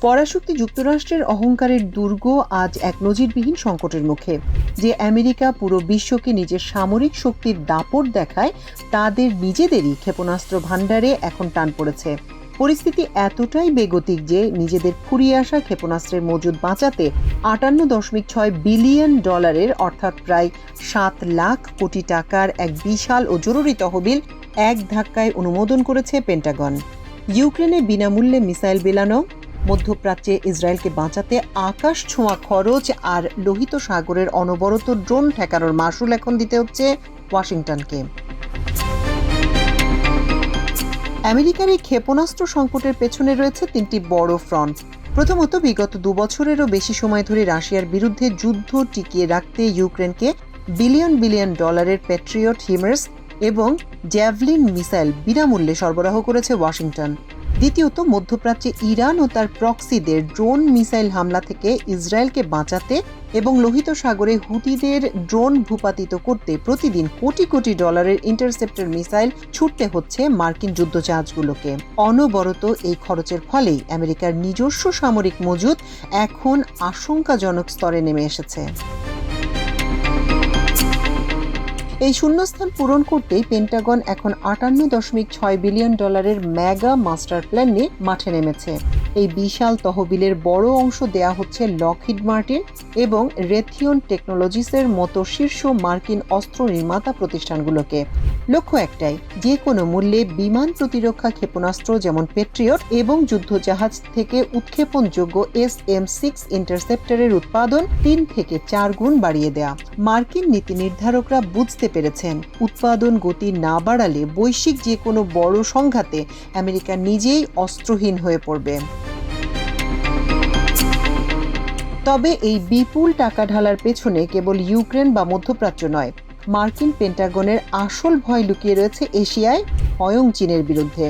পরাশক্তি যুক্তরাষ্ট্রের অহংকারের দুর্গ আজ এক নজিরবিহীন সংকটের মুখে। যে আমেরিকা পুরো বিশ্বকে নিজের সামরিক শক্তির দাপট দেখায়, তাদের নিজেদেরই ক্ষেপণাস্ত্র ভাণ্ডারে এখন টান পড়েছে। পরিস্থিতি এতটাই বেগতিক যে নিজেদের ফুরিয়ে আসা ক্ষেপণাস্ত্রের মজুদ বাঁচাতে 58.6 বিলিয়ন ডলারের অর্থাৎ প্রায় 7 লাখ কোটি টাকার এক বিশাল ও জরুরি তহবিল এক ধাক্কায় অনুমোদন করেছে পেন্টাগন। ইউক্রেনে বিনামূল্যে মিসাইল বিলানো, মধ্যপ্রাচ্যে ইসরায়েলকে বাঁচাতে আকাশ ছোঁয়া খরচ আর লোহিত সাগরের অনবরত ড্রোন ঠেকানোর মাশুল এখন দিতে হচ্ছে ওয়াশিংটনকে। আমেরিকার এই ক্ষেপণাস্ত্র সংকটের পেছনে রয়েছে 3টি বড় ফ্রন্ট। প্রথমত, বিগত 2 বছরেরও বেশি সময় ধরে রাশিয়ার বিরুদ্ধে যুদ্ধ টিকিয়ে রাখতে ইউক্রেনকে বিলিয়ন বিলিয়ন ডলারের প্যাট্রিয়ট হিমার্স এবং জ্যাভলিন মিসাইল বিনামূল্যে সরবরাহ করেছে ওয়াশিংটন। দ্বিতীয়ত, মধ্যপ্রাচ্যে ইরান ও তার প্রক্সিদের ড্রোন মিসাইল হামলা থেকে ইসরায়েলকে বাঁচাতে এবং লোহিত সাগরে হুতিদের ড্রোন ভূপাতিত করতে প্রতিদিন কোটি কোটি ডলারের ইন্টারসেপ্টর মিসাইল ছুটতে হচ্ছে মার্কিন যুদ্ধজাহাজগুলোকে। অনবরত এই খরচের ফলেই আমেরিকার নিজস্ব সামরিক মজুদ এখন আশঙ্কাজনক স্তরে নেমে এসেছে। এই শূন্যস্থান পূরণ করতেই পেন্টাগন এখন 58.6 বিলিয়ন ডলারের মেগা মাস্টার প্ল্যান নিয়ে মাঠে নেমেছে। এই বিশাল তহবিলের বড় অংশ দেয়া হচ্ছে লকহিড মার্টিন এবং রেথিয়ন টেকনোলজিসের মতো শীর্ষ মার্কিন অস্ত্র নির্মাতা প্রতিষ্ঠানগুলোকে। লক্ষ্য একটাই, যে কোনো মূল্যে বিমান প্রতিরক্ষা ক্ষেপণাস্ত্র যেমন পেট্রিয়ট এবং যুদ্ধজাহাজ থেকে উৎক্ষেপণযোগ্য SM-6 ইন্টারসেপ্টরের উৎপাদন 3 থেকে 4 গুণ বাড়িয়ে দেয়া। মার্কিন নীতি নির্ধারকরা বুঝতে পেরেছেন, উৎপাদন গতি না বাড়ালে বৈশ্বিক যে কোনো বড় সংঘাতে আমেরিকা নিজেই অস্ত্রহীন হয়ে পড়বে। তবে এই বিপুল টাকা ঢালার পেছনে কেবল ইউক্রেন বা মধ্যপ্রাচ্য নয়, মার্কিন পেন্টাগনের আসল ভয় লুকিয়ে রয়েছে এশিয়ায় স্বয়ং চীনের বিরুদ্ধে।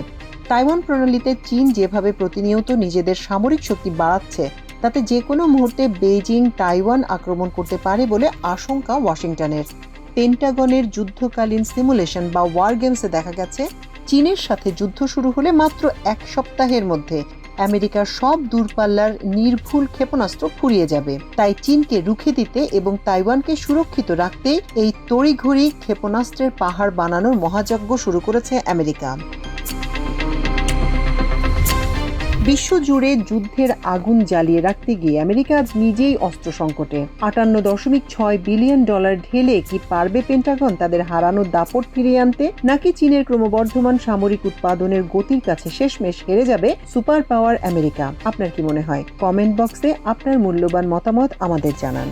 তাইওয়ান প্রণালীতে চীন যেভাবে প্রতিনিয়ত নিজেদের সামরিক শক্তি বাড়াচ্ছে, তাতে যে কোনো মুহূর্তে বেইজিং তাইওয়ান আক্রমণ করতে পারে বলে আশঙ্কা ওয়াশিংটনের। পেন্টাগনের যুদ্ধকালীন সিমুলেশন বা ওয়ার গেমসে দেখা গেছে, চীনের সাথে যুদ্ধ শুরু হলে মাত্র 1 সপ্তাহের মধ্যে আমেরিকার সব দূরপাল্লার নির্ভুল ক্ষেপণাস্ত্র ফুরিয়ে যাবে। তাই চীনকে রুখে দিতে এবং তাইওয়ানকে সুরক্ষিত রাখতেই এই তড়িঘড়ি ক্ষেপণাস্ত্রের পাহাড় বানানোর মহাযজ্ঞ শুরু করেছে আমেরিকা। বিশ্বজুড়ে যুদ্ধের আগুন জ্বালিয়ে রাখতে গিয়ে আমেরিকা আজ নিজেই অস্ত্র সংকটে। 58.6 বিলিয়ন ডলার ঢেলে কি পারবে পেন্টাগন তাদের হারানো দাপট ফিরিয়ে আনতে, নাকি চীনের ক্রমবর্ধমান সামরিক উৎপাদনের গতির কাছে শেষমেশ হেরে যাবে সুপার পাওয়ার আমেরিকা? আপনার কি মনে হয়? কমেন্ট বক্সে আপনার মূল্যবান মতামত আমাদের জানান।